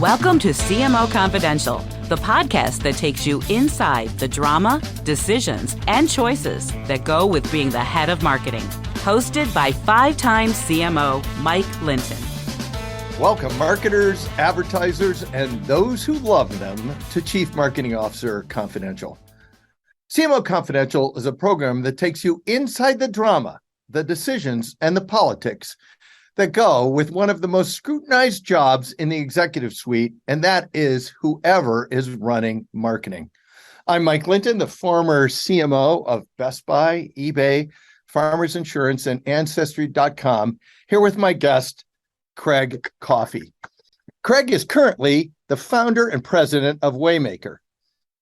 Welcome to CMO Confidential, the podcast that takes you inside the drama, decisions, and choices that go with being the head of marketing. Hosted by five-time CMO Mike Linton. Welcome, marketers, advertisers, and those who love them to Chief Marketing Officer Confidential. CMO Confidential is a program that takes you inside the drama, the decisions, and the politics that go with one of the most scrutinized jobs in the executive suite, and that is whoever is running marketing. I'm Mike Linton, the former CMO of Best Buy, eBay, Farmers Insurance, and Ancestry.com, here with my guest, Craig Coffey. Craig is currently the founder and president of Waymaker,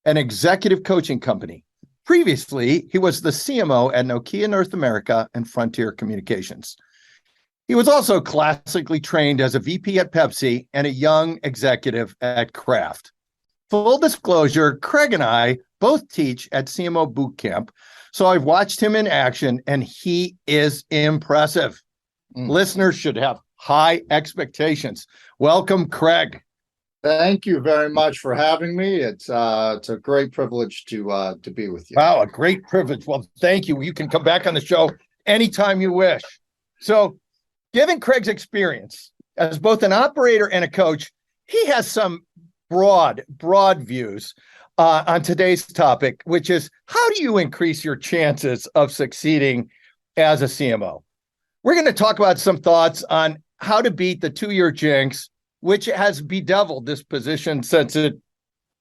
an executive coaching company. Previously, he was the CMO at Nokia North America and Frontier Communications. He was also classically trained as a VP at Pepsi and a young executive at Kraft. Full disclosure, Craig and I both teach at CMO Bootcamp, so I've watched him in action, and he is impressive. Listeners should have high expectations. Welcome, Craig. Thank you very much for having me. It's a great privilege to be with you. Wow, a great privilege. Well, thank you. You can come back on the show anytime you wish. So, given Craig's experience as both an operator and a coach, he has some broad views on today's topic, which is how do you increase your chances of succeeding as a CMO? We're going to talk about some thoughts on how to beat the two-year jinx, which has bedeviled this position since it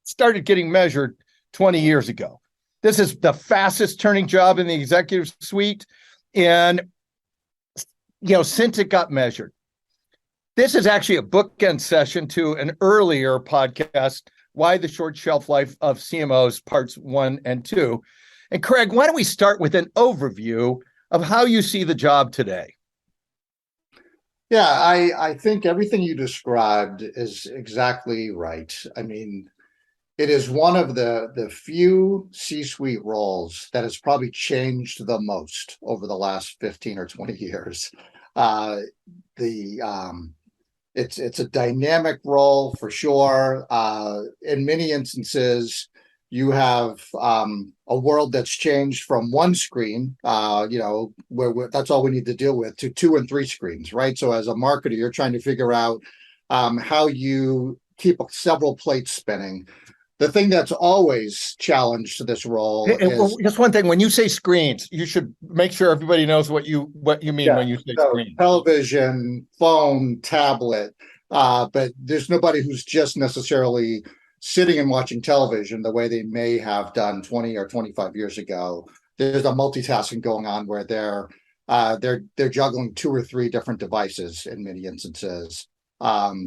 started getting measured 20 years ago. This is the fastest turning job in the executive suite, and since it got measured. This is actually a bookend session to an earlier podcast, Why the Short Shelf Life of CMOs, parts 1 and 2. And Craig, why don't we start with an overview of how you see the job today? Yeah, I think everything you described is exactly right. I mean, it is one of the few C-suite roles that has probably changed the most over the last 15 or 20 years. It's a dynamic role for sure. In many instances, you have a world that's changed from one screen, where that's all we need to deal with, to 2 and 3 screens, right? So as a marketer, you're trying to figure out how you keep several plates spinning. The thing that's always challenged to this role is just one thing. When you say screens, you should make sure everybody knows what you mean when you say screen. Television, phone, tablet, but there's nobody who's just necessarily sitting and watching television the way they may have done 20 or 25 years ago. There's a multitasking going on where they're juggling 2 or 3 different devices in many instances.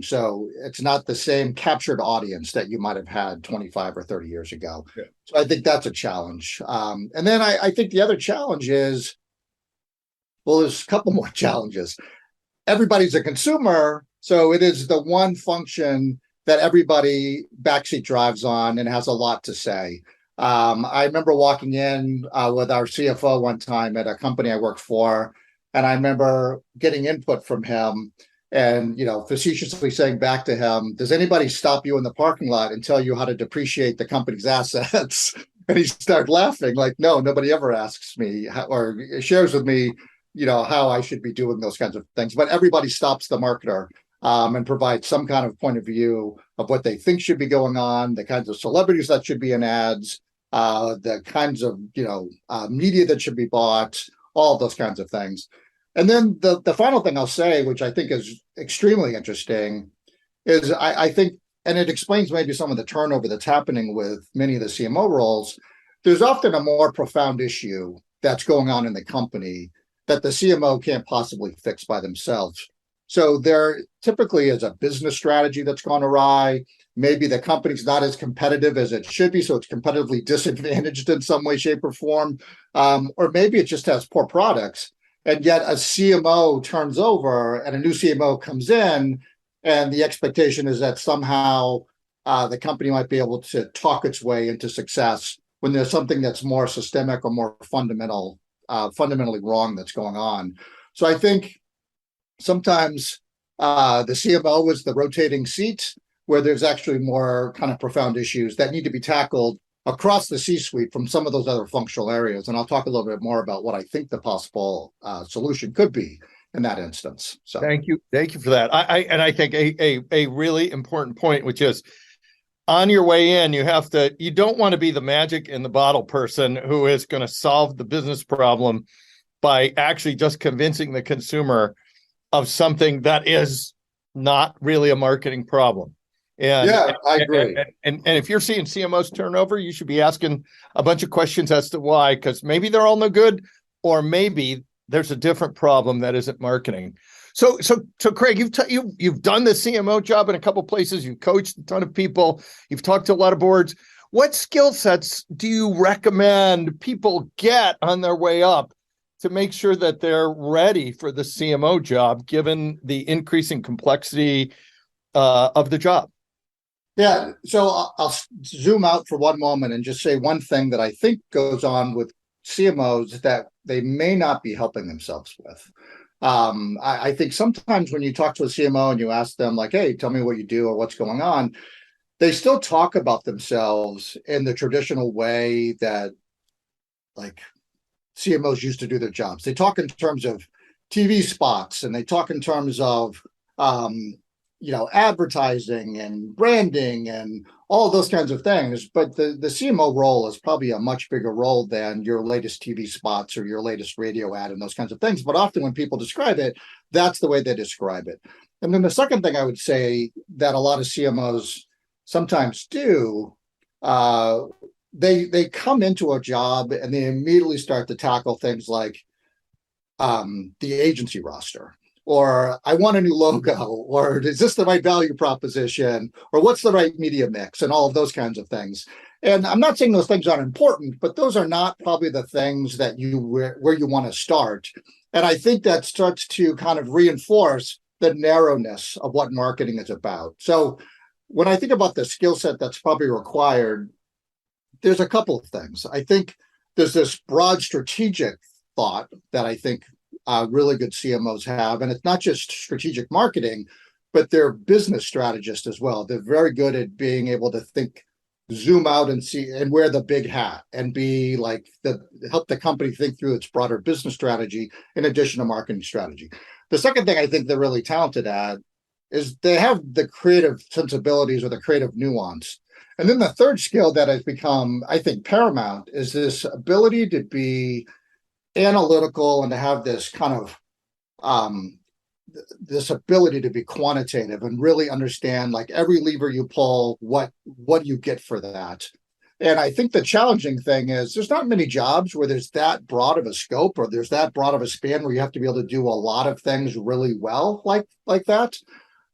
So it's not the same captured audience that you might have had 25 or 30 years ago. Yeah. So I think that's a challenge. And then I think the other challenge is, well, there's a couple more challenges. Everybody's a consumer, so it is the one function that everybody backseat drives on and has a lot to say. I remember walking in with our CFO one time at a company I worked for, and I remember getting input from him and, facetiously saying back to him, does anybody stop you in the parking lot and tell you how to depreciate the company's assets? And he started laughing like, no, nobody ever asks me or shares with me, how I should be doing those kinds of things. But everybody stops the marketer and provides some kind of point of view of what they think should be going on, the kinds of celebrities that should be in ads, the kinds of, media that should be bought, all of those kinds of things. And then the final thing I'll say, which I think is extremely interesting, is I think, and it explains maybe some of the turnover that's happening with many of the CMO roles, there's often a more profound issue that's going on in the company that the CMO can't possibly fix by themselves. So there typically is a business strategy that's gone awry. Maybe the company's not as competitive as it should be, so it's competitively disadvantaged in some way, shape, or form. Or maybe it just has poor products. And yet a CMO turns over and a new CMO comes in, and the expectation is that somehow the company might be able to talk its way into success when there's something that's more systemic or more fundamentally wrong that's going on. So I think sometimes the CMO is the rotating seat. where there's actually more kind of profound issues that need to be tackled across the C-suite from some of those other functional areas. And I'll talk a little bit more about what I think the possible solution could be in that instance. So thank you for that. I think a really important point, which is on your way in, you don't want to be the magic in the bottle person who is going to solve the business problem by actually just convincing the consumer of something that is not really a marketing problem. And yeah, I agree. And if you're seeing CMOs turnover, you should be asking a bunch of questions as to why, because maybe they're all no good, or maybe there's a different problem that isn't marketing. So Craig, you've done the CMO job in a couple of places. You've coached a ton of people. You've talked to a lot of boards. What skill sets do you recommend people get on their way up to make sure that they're ready for the CMO job, given the increasing complexity of the job? Yeah, so I'll zoom out for one moment and just say one thing that I think goes on with CMOs that they may not be helping themselves with. I think sometimes when you talk to a CMO and you ask them like, hey, tell me what you do or what's going on, they still talk about themselves in the traditional way that like CMOs used to do their jobs. They talk in terms of TV spots and they talk in terms of advertising and branding and all of those kinds of things. But the CMO role is probably a much bigger role than your latest TV spots or your latest radio ad and those kinds of things. But often when people describe it, that's the way they describe it. And then the second thing I would say that a lot of CMOs sometimes do, they come into a job and they immediately start to tackle things like the agency roster, or I want a new logo, or is this the right value proposition, or what's the right media mix, and all of those kinds of things. And I'm not saying those things aren't important, but those are not probably the things that where you want to start. And I think that starts to kind of reinforce the narrowness of what marketing is about. So when I think about the skill set that's probably required, there's a couple of things. I think there's this broad strategic thought that I think really good CMOs have. And it's not just strategic marketing, but they're business strategists as well. They're very good at being able to think, zoom out and see and wear the big hat and be like help the company think through its broader business strategy in addition to marketing strategy. The second thing I think they're really talented at is they have the creative sensibilities or the creative nuance. And then the third skill that has become, I think, paramount is this ability to be analytical and to have this kind of this ability to be quantitative and really understand like every lever you pull, what you get for that. And I think the challenging thing is there's not many jobs where there's that broad of a scope or there's that broad of a span where you have to be able to do a lot of things really well like that.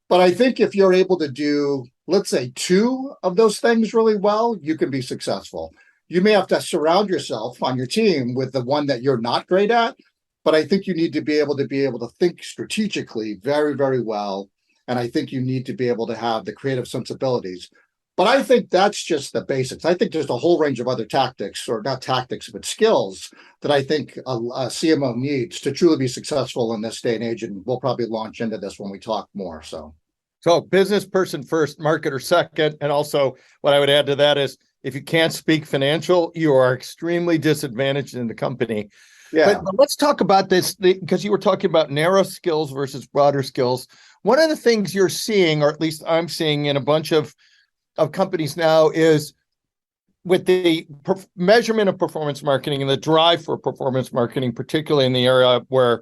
But I think if you're able to do, let's say, two of those things really well, you can be successful. You may have to surround yourself on your team with the one that you're not great at, but I think you need to be able to think strategically very, very well. And I think you need to be able to have the creative sensibilities. But I think that's just the basics. I think there's a whole range of other tactics, or not tactics, but skills that I think a CMO needs to truly be successful in this day and age. And we'll probably launch into this when we talk more. So business person first, marketer second. And also what I would add to that is if you can't speak financial, you are extremely disadvantaged in the company. Yeah. But let's talk about this because you were talking about narrow skills versus broader skills. One of the things you're seeing, or at least I'm seeing in a bunch of companies now, is with the measurement of performance marketing and the drive for performance marketing, particularly in the area where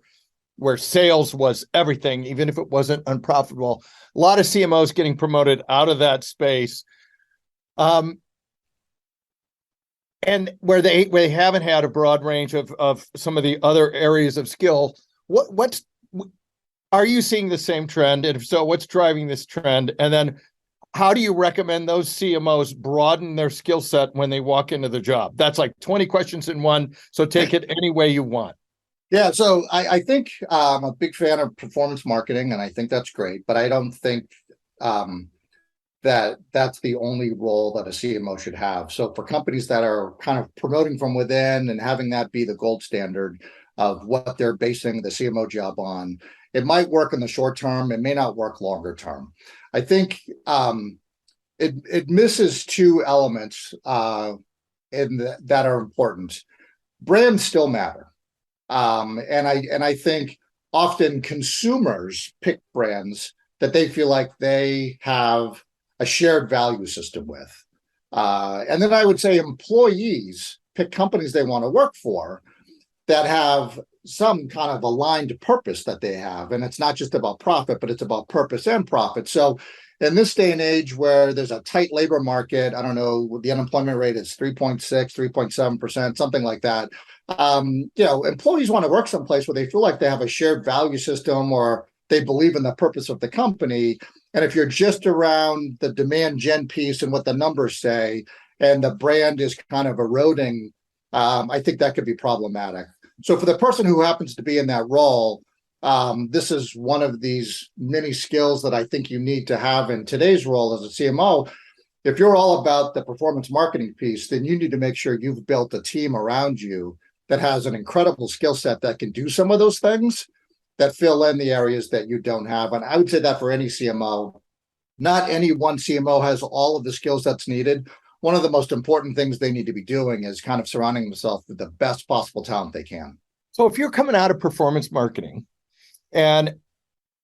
sales was everything, even if it wasn't unprofitable. A lot of CMOs getting promoted out of that space. And where they haven't had a broad range of some of the other areas of skill, are you seeing the same trend? And if so, what's driving this trend? And then how do you recommend those CMOs broaden their skill set when they walk into the job? That's like 20 questions in one, so take it any way you want. Yeah, so I think I'm a big fan of performance marketing, and I think that's great, but I don't think that's the only role that a CMO should have. So for companies that are kind of promoting from within and having that be the gold standard of what they're basing the CMO job on, it might work in the short term. It may not work longer term. I think it misses two elements that are important. Brands still matter. And I think often consumers pick brands that they feel like they have a shared value system with. And then I would say employees pick companies they want to work for that have some kind of aligned purpose that they have. And it's not just about profit, but it's about purpose and profit. So in this day and age where there's a tight labor market, I don't know, the unemployment rate is 3.6, 3.7%, something like that. Employees want to work someplace where they feel like they have a shared value system or they believe in the purpose of the company. And if you're just around the demand gen piece and what the numbers say, and the brand is kind of eroding, I think that could be problematic. So for the person who happens to be in that role, this is one of these many skills that I think you need to have in today's role as a CMO. If you're all about the performance marketing piece, then you need to make sure you've built a team around you that has an incredible skill set that can do some of those things that fill in the areas that you don't have. And I would say that for any CMO, not any one CMO has all of the skills that's needed. One of the most important things they need to be doing is kind of surrounding themselves with the best possible talent they can. So if you're coming out of performance marketing and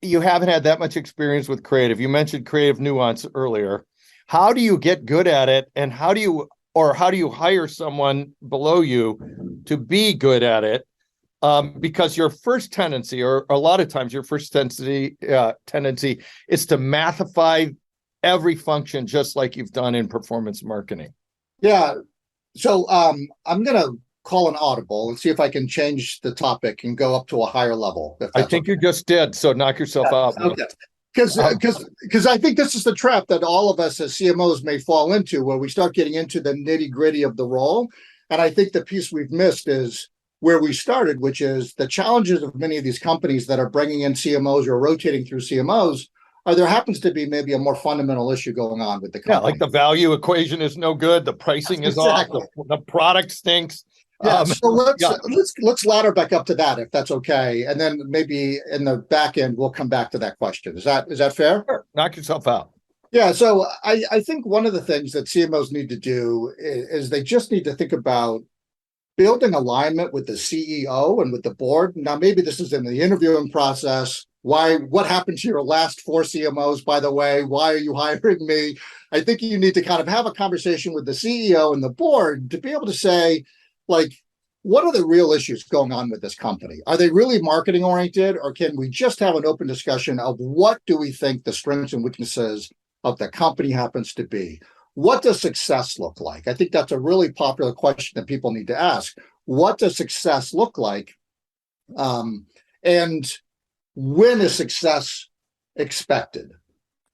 you haven't had that much experience with creative, you mentioned creative nuance earlier, how do you get good at it? And how do you hire someone below you to be good at it? Because your first tendency, or a lot of times your first tendency is to mathify every function, just like you've done in performance marketing. Yeah. So I'm going to call an audible and see if I can change the topic and go up to a higher level. I think you just did. So knock yourself out. Okay. Because I think this is the trap that all of us as CMOs may fall into, where we start getting into the nitty gritty of the role. And I think the piece we've missed is where we started, which is the challenges of many of these companies that are bringing in CMOs or rotating through CMOs. There happens to be maybe a more fundamental issue going on with the company. Yeah, like the value equation is no good. The pricing is off. The product stinks. Yeah, so let's ladder back up to that if that's okay, and then maybe in the back end we'll come back to that question. Is that fair? Sure. Knock yourself out. Yeah, so I think one of the things that CMOs need to do is they just need to think about building alignment with the CEO and with the board. Now, maybe this is in the interviewing process. What happened to your last 4 CMOs, by the way? Why are you hiring me? I think you need to kind of have a conversation with the CEO and the board to be able to say, like, what are the real issues going on with this company? Are they really marketing oriented, or can we just have an open discussion of what do we think the strengths and weaknesses of the company happens to be? What does success look like? I think that's a really popular question that people need to ask. What does success look like? And when is success expected?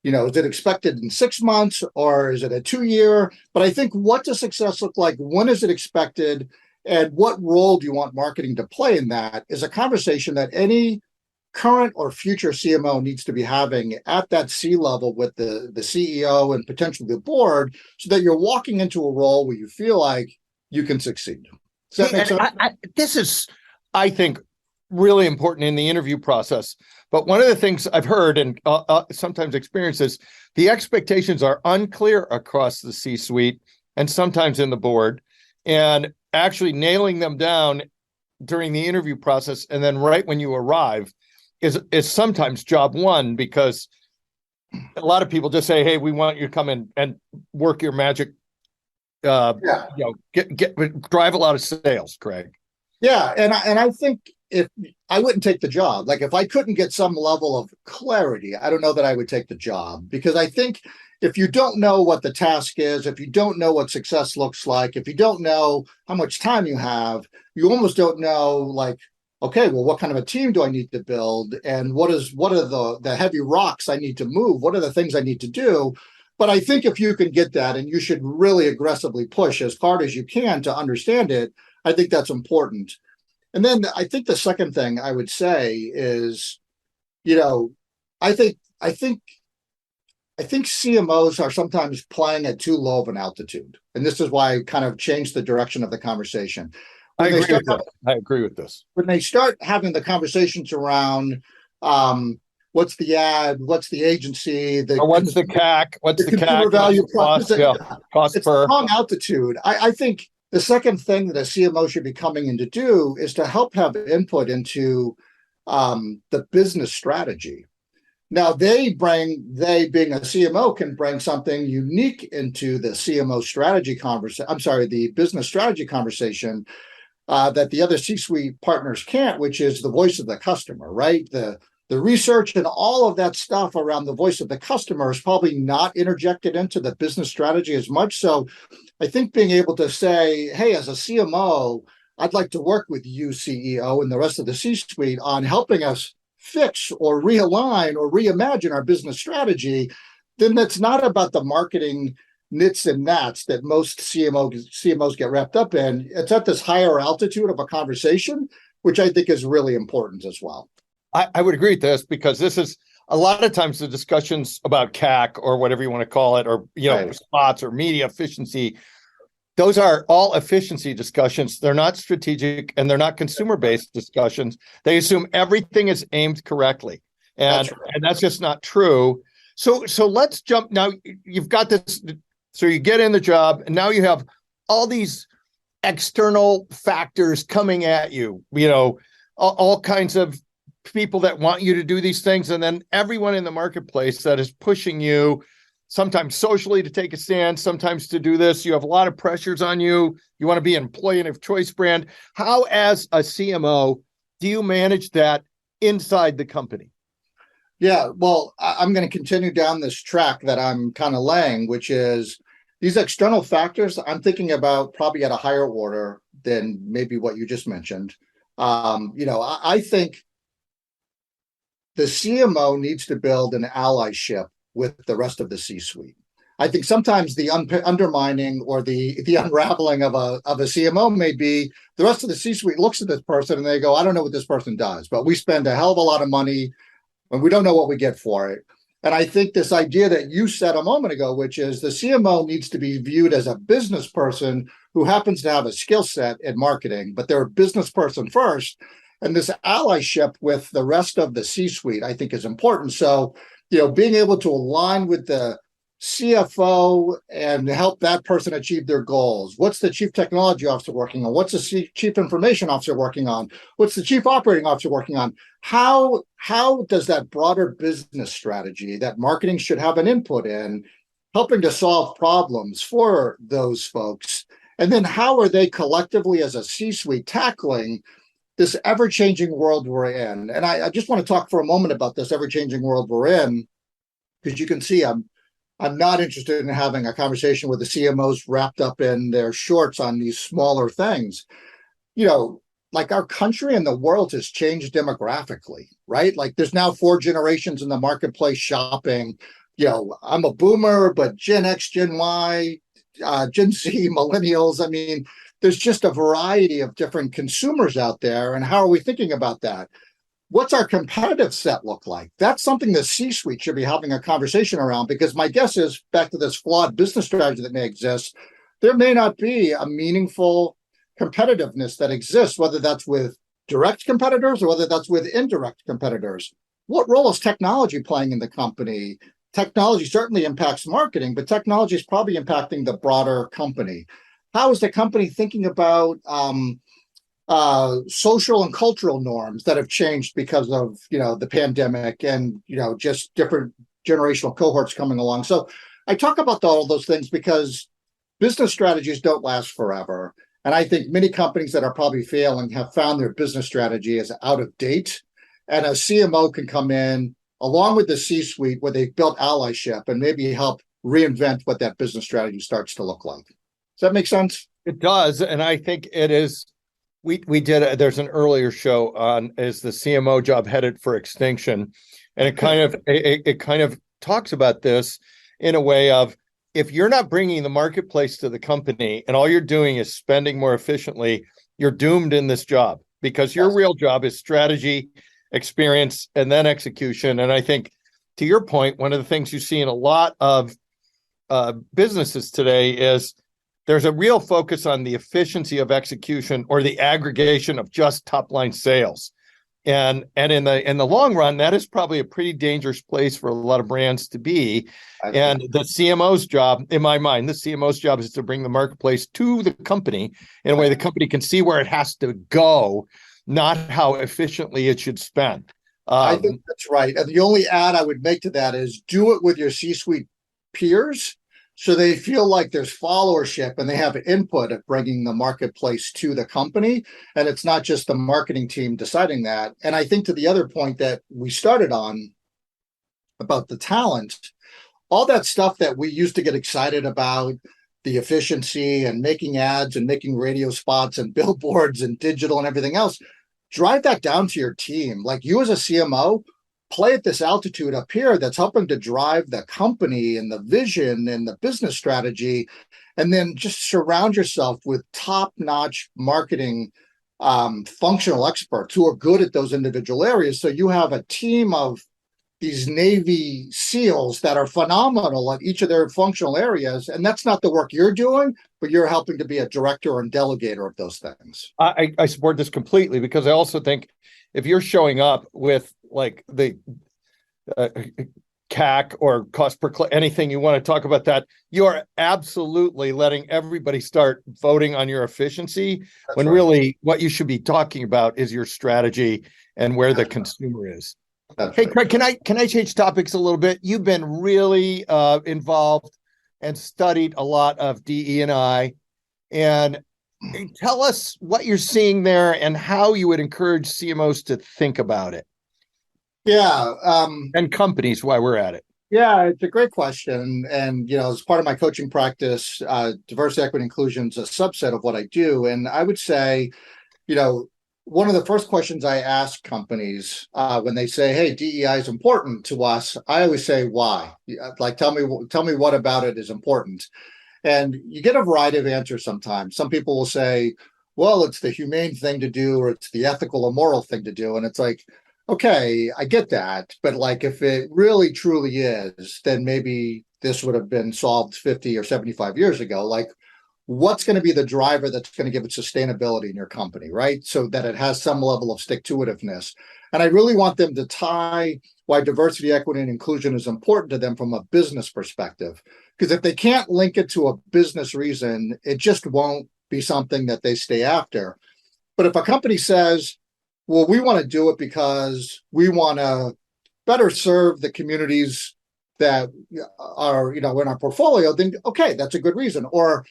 Is it expected in 6 months or is it a 2-year? But I think what does success look like? When is it expected? And what role do you want marketing to play in that is a conversation that any current or future CMO needs to be having at that C level with the CEO and potentially the board, so that you're walking into a role where you feel like you can succeed. Does that make sense? This is, I think, really important in the interview process. But one of the things I've heard and sometimes experienced is the expectations are unclear across the C-suite and sometimes in the board, and actually nailing them down during the interview process and then right when you arrive is sometimes job one, because a lot of people just say, hey, we want you to come in and work your magic, drive a lot of sales, Craig. Yeah, and I think if I wouldn't take the job, like if I couldn't get some level of clarity, I don't know that I would take the job, because I think if you don't know what the task is, if you don't know what success looks like, if you don't know how much time you have, you almost don't know, like, okay, well, what kind of a team do I need to build? And what are the heavy rocks I need to move? What are the things I need to do? But I think if you can get that, and you should really aggressively push as hard as you can to understand it, I think that's important. And then I think the second thing I would say is, I think CMOs are sometimes playing at too low of an altitude. And this is why I kind of changed the direction of the conversation. I agree with this. When they start having the conversations around what's the ad, what's the agency, or what's the CAC, what's the consumer CAC, value cost, cost it's per. the wrong altitude. I think the second thing that a CMO should be coming in to do is to help have input into the business strategy. Now, they being a CMO, can bring something unique into the CMO strategy conversation. I'm sorry, the business strategy conversation that the other C-suite partners can't, which is the voice of the customer, right? The research and all of that stuff around the voice of the customer is probably not interjected into the business strategy as much. So I think being able to say, hey, as a CMO, I'd like to work with you, CEO, and the rest of the C-suite on helping us fix or realign or reimagine our business strategy, then that's not about the marketing nits and gnats that most CMOs get wrapped up in. It's at this higher altitude of a conversation, which I think is really important as well. I would agree with this, because this is a lot of times the discussions about CAC or whatever you want to call it, or right, spots or media efficiency. Those are all efficiency discussions. They're not strategic, and they're not consumer-based discussions. They assume everything is aimed correctly, and that's just not true. So let's jump now. You've got this. So you get in the job, and now you have all these external factors coming at you. All kinds of people that want you to do these things, and then everyone in the marketplace that is pushing you, sometimes socially to take a stand, sometimes to do this. You have a lot of pressures on you. You want to be an employee of choice brand. How, as a CMO, do you manage that inside the company? Yeah, well, I'm going to continue down this track that I'm kind of laying, which is these external factors. I'm thinking about probably at a higher order than maybe what you just mentioned. I think the CMO needs to build an allyship with the rest of the C-suite. I think sometimes the undermining or the unraveling of a CMO may be the rest of the C-suite looks at this person and they go, I don't know what this person does, but we spend a hell of a lot of money and we don't know what we get for it. And I think this idea that you said a moment ago, which is the CMO needs to be viewed as a business person who happens to have a skill set in marketing, but they're a business person first. And this allyship with the rest of the C-suite, I think, is important. So, being able to align with the CFO and help that person achieve their goals. What's the chief technology officer working on? What's the chief information officer working on? What's the chief operating officer working on? How does that broader business strategy that marketing should have an input in, helping to solve problems for those folks? And then how are they collectively as a C-suite tackling this ever-changing world we're in? And I just want to talk for a moment about this ever-changing world we're in, because you can see I'm not interested in having a conversation with the CMOs wrapped up in their shorts on these smaller things. Like our country and the world has changed demographically, right? Like there's now 4 generations in the marketplace shopping. I'm a boomer, but Gen X, Gen Y, Gen Z, millennials. I mean, there's just a variety of different consumers out there. And how are we thinking about that? What's our competitive set look like? That's something the C-suite should be having a conversation around, because my guess is, back to this flawed business strategy that may exist, there may not be a meaningful competitiveness that exists, whether that's with direct competitors or whether that's with indirect competitors. What role is technology playing in the company? Technology certainly impacts marketing, but technology is probably impacting the broader company. How is the company thinking about social and cultural norms that have changed because of the pandemic and just different generational cohorts coming along? So I talk about all those things because business strategies don't last forever, and I think many companies that are probably failing have found their business strategy is out of date, and a CMO can come in along with the C-suite where they've built allyship and maybe help reinvent what that business strategy starts to look like. Does that make sense? It does, and I think it is. We did. There's an earlier show on is the CMO job headed for extinction, and it kind of talks about this in a way of, if you're not bringing the marketplace to the company and all you're doing is spending more efficiently, you're doomed in this job, because your real job is strategy, experience, and then execution. And I think, to your point, one of the things you see in a lot of businesses today is there's a real focus on the efficiency of execution or the aggregation of just top line sales. And in the long run, that is probably a pretty dangerous place for a lot of brands to be. And the CMO's job, in my mind, the CMO's job is to bring the marketplace to the company in a way the company can see where it has to go, not how efficiently it should spend. I think that's right. And the only add I would make to that is do it with your C-suite peers so they feel like there's followership and they have input of bringing the marketplace to the company. And it's not just the marketing team deciding that. And I think to the other point that we started on about the talent, all that stuff that we used to get excited about, the efficiency and making ads and making radio spots and billboards and digital and everything else, drive that down to your team. Like you as a CMO, play at this altitude up here that's helping to drive the company and the vision and the business strategy. And then just surround yourself with top-notch marketing functional experts who are good at those individual areas. So you have a team of these Navy SEALs that are phenomenal at each of their functional areas. And that's not the work you're doing, but you're helping to be a director and delegator of those things. I support this completely because I also think if you're showing up with like the CAC or cost per click, anything you want to talk about that, you are absolutely letting everybody start voting on your efficiency. That's when right. Really what you should be talking about is your strategy and where the consumer is. That's hey, right. Craig, can I change topics a little bit? You've been really involved and studied a lot of DE&I, and tell us what you're seeing there and how you would encourage CMOs to think about it. Yeah, and companies while we're at it. Yeah, it's a great question, and as part of my coaching practice, diversity, equity, inclusion is a subset of what I do, and I would say, one of the first questions I ask companies when they say, "Hey, DEI is important to us," I always say, "Why? Like, tell me what about it is important." And you get a variety of answers sometimes. Some people will say, "Well, it's the humane thing to do, or it's the ethical or moral thing to do," and it's like, okay, I get that, but like if it really truly is, then maybe this would have been solved 50 or 75 years ago. Like, what's going to be the driver that's going to give it sustainability in your company, right? So that it has some level of stick-to-itiveness. And I really want them to tie why diversity, equity, and inclusion is important to them from a business perspective. Because if they can't link it to a business reason, it just won't be something that they stay after. But if a company says, well, we want to do it because we want to better serve the communities that are, in our portfolio, then okay, that's a good reason. Or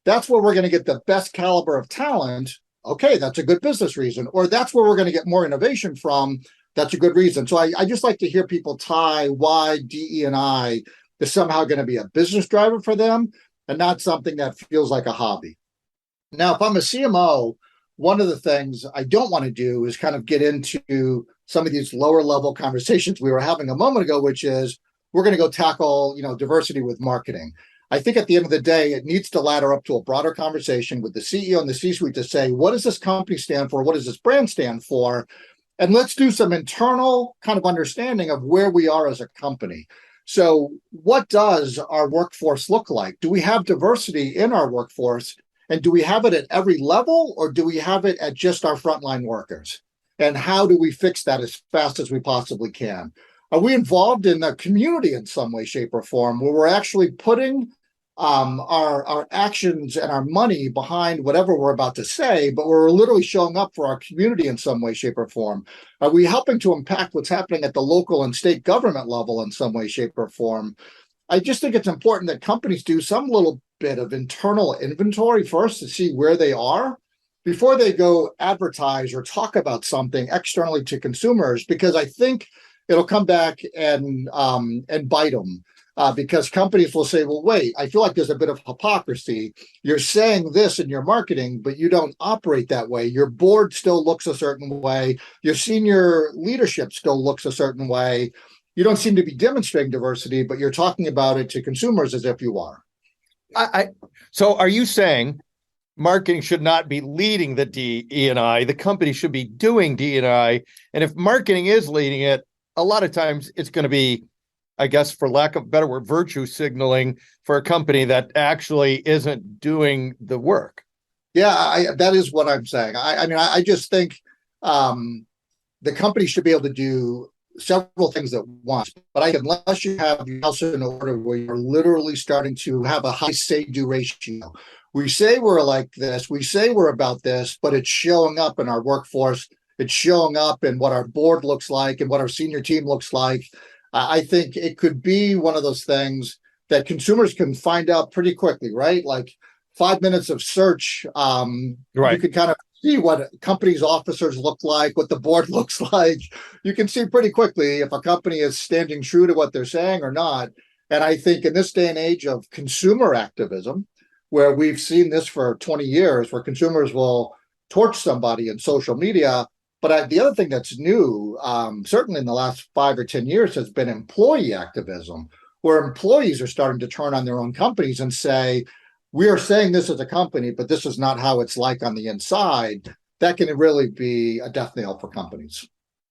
that's where we're going to get the best caliber of talent. Okay, that's a good business reason. Or that's where we're going to get more innovation from. That's a good reason. So I just like to hear people tie why DE&I is somehow going to be a business driver for them and not something that feels like a hobby. Now, if I'm a CMO, one of the things I don't want to do is kind of get into some of these lower level conversations we were having a moment ago, which is we're going to go tackle, diversity with marketing. I think at the end of the day, it needs to ladder up to a broader conversation with the CEO and the C-suite to say, what does this company stand for? What does this brand stand for? And let's do some internal kind of understanding of where we are as a company. So what does our workforce look like? Do we have diversity in our workforce? And do we have it at every level, or do we have it at just our frontline workers? And how do we fix that as fast as we possibly can? Are we involved in the community in some way, shape, or form, where we're actually putting our actions and our money behind whatever we're about to say, but we're literally showing up for our community in some way, shape, or form? Are we helping to impact what's happening at the local and state government level in some way, shape, or form? I just think it's important that companies do some little bit of internal inventory first to see where they are before they go advertise or talk about something externally to consumers, because I think it'll come back and bite them. Because companies will say, well, wait, I feel like there's a bit of hypocrisy. You're saying this in your marketing, but you don't operate that way. Your board still looks a certain way. Your senior leadership still looks a certain way. You don't seem to be demonstrating diversity, but you're talking about it to consumers as if you are. So are you saying marketing should not be leading the DE&I? The company should be doing DE&I. And if marketing is leading it, a lot of times it's going to be, I guess, for lack of a better word, virtue signaling for a company that actually isn't doing the work. Yeah, that is what I'm saying. I mean, I just think the company should be able to do several things at once. But unless you have your house in order where you're literally starting to have a high say-do ratio, we say we're like this, we say we're about this, but it's showing up in our workforce. It's showing up in what our board looks like and what our senior team looks like. I think it could be one of those things that consumers can find out pretty quickly, right? Like 5 minutes of search, you can kind of see what companies' officers look like, what the board looks like. You can see pretty quickly if a company is standing true to what they're saying or not. And I think in this day and age of consumer activism, where we've seen this for 20 years, where consumers will torch somebody in social media. But the other thing that's new, certainly in the last 5 or 10 years, has been employee activism, where employees are starting to turn on their own companies and say, we are saying this as a company, but this is not how it's like on the inside. That can really be a death knell for companies.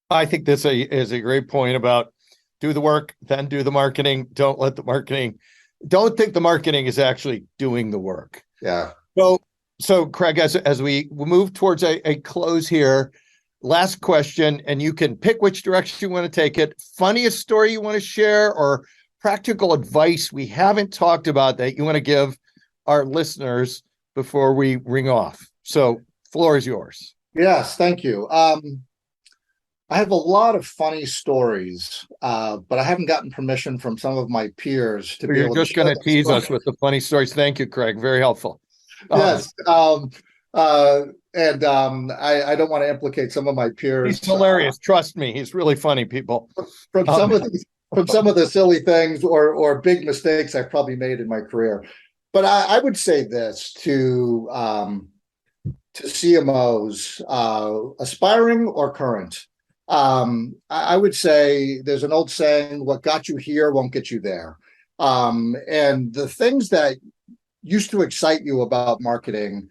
I think this is a great point about do the work, then do the marketing. Don't think the marketing is actually doing the work. Yeah. So Craig, as we move towards a close here, last question, and you can pick which direction you want to take it. Funniest story you want to share or practical advice we haven't talked about that you want to give our listeners before we ring off. So floor is yours. Yes, thank you. I have a lot of funny stories, but I haven't gotten permission from some of my peers to be able to. You're just going to tease us with the funny stories. Thank you, Craig. Very helpful. Yes. I don't want to implicate some of my peers. He's hilarious. Trust me. He's really funny, people. From some of the silly things or big mistakes I've probably made in my career. But I would say this to CMOs, aspiring or current. I would say there's an old saying, what got you here won't get you there. And the things that used to excite you about marketing,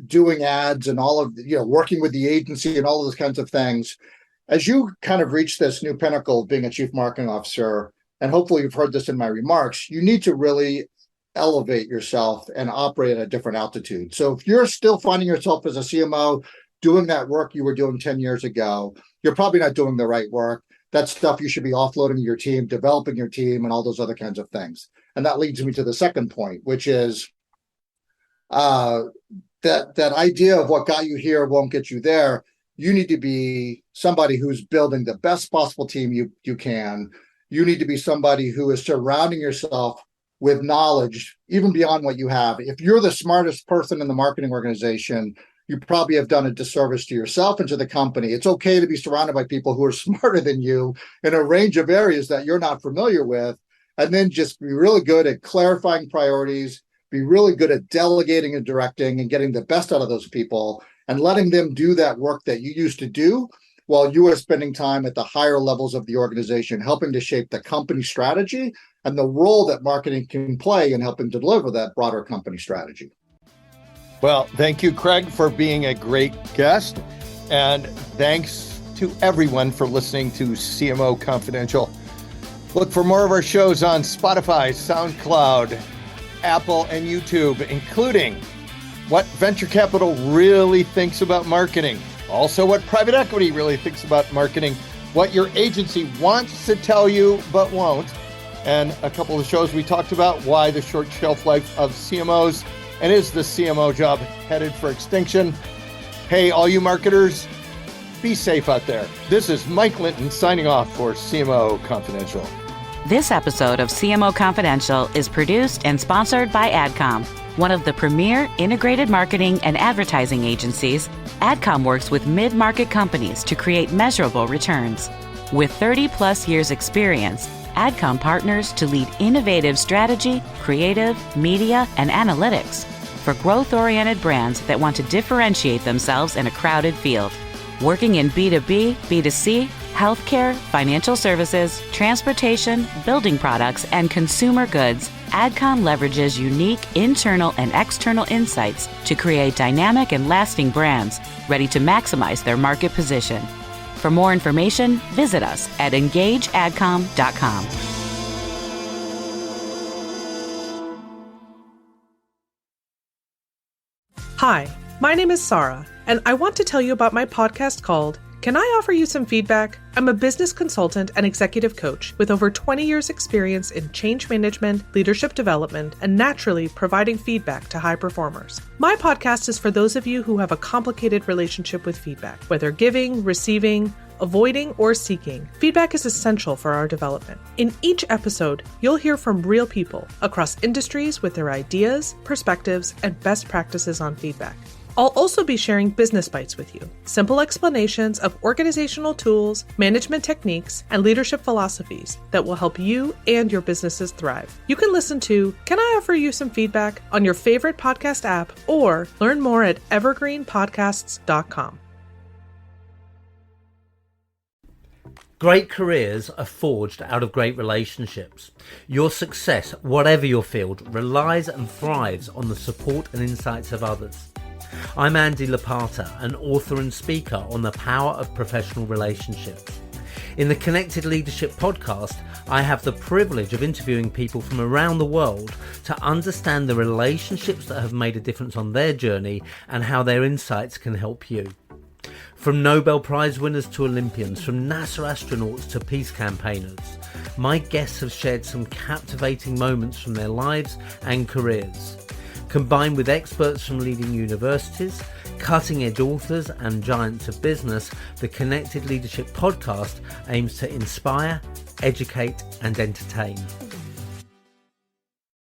doing ads and all of, working with the agency and all of those kinds of things, as you kind of reach this new pinnacle of being a chief marketing officer, and hopefully you've heard this in my remarks, you need to really elevate yourself and operate at a different altitude. So if you're still finding yourself as a CMO doing that work you were doing 10 years ago, you're probably not doing the right work. That's stuff you should be offloading your team, developing your team, and all those other kinds of things. And that leads me to the second point, which is that idea of what got you here won't get you there. You need to be somebody who's building the best possible team you can. You need to be somebody who is surrounding yourself with knowledge, even beyond what you have. If you're the smartest person in the marketing organization, you probably have done a disservice to yourself and to the company. It's okay to be surrounded by people who are smarter than you in a range of areas that you're not familiar with, and then just be really good at clarifying priorities, be really good at delegating and directing and getting the best out of those people and letting them do that work that you used to do while you are spending time at the higher levels of the organization, helping to shape the company strategy and the role that marketing can play in helping deliver that broader company strategy. Well, thank you, Craig, for being a great guest. And thanks to everyone for listening to CMO Confidential. Look for more of our shows on Spotify, SoundCloud, Apple, and YouTube, including what venture capital really thinks about marketing. Also, what private equity really thinks about marketing, what your agency wants to tell you but won't, and a couple of shows we talked about, why the short shelf life of CMOs, and is the CMO job headed for extinction? Hey, all you marketers, be safe out there. This is Mike Linton signing off for CMO Confidential. This episode of CMO Confidential is produced and sponsored by AdCom, one of the premier integrated marketing and advertising agencies. AdCom works with mid-market companies to create measurable returns. With 30-plus years experience, AdCom partners to lead innovative strategy, creative, media, and analytics for growth-oriented brands that want to differentiate themselves in a crowded field. Working in B2B, B2C, healthcare, financial services, transportation, building products, and consumer goods, AdCom leverages unique internal and external insights to create dynamic and lasting brands ready to maximize their market position. For more information, visit us at engageadcom.com. Hi, my name is Sarah, and I want to tell you about my podcast called Can I Offer You Some Feedback? I'm a business consultant and executive coach with over 20 years experience in change management, leadership development, and naturally providing feedback to high performers. My podcast is for those of you who have a complicated relationship with feedback, whether giving, receiving, avoiding, or seeking. Feedback is essential for our development. In each episode, you'll hear from real people across industries with their ideas, perspectives, and best practices on feedback. I'll also be sharing business bites with you, simple explanations of organizational tools, management techniques, and leadership philosophies that will help you and your businesses thrive. You can listen to Can I Offer You Some Feedback on your favorite podcast app or learn more at evergreenpodcasts.com. Great careers are forged out of great relationships. Your success, whatever your field, relies and thrives on the support and insights of others. I'm Andy Lapata, an author and speaker on the power of professional relationships. In the Connected Leadership podcast, I have the privilege of interviewing people from around the world to understand the relationships that have made a difference on their journey and how their insights can help you. From Nobel Prize winners to Olympians, from NASA astronauts to peace campaigners, my guests have shared some captivating moments from their lives and careers. Combined with experts from leading universities, cutting-edge authors and giants of business, the Connected Leadership podcast aims to inspire, educate and entertain.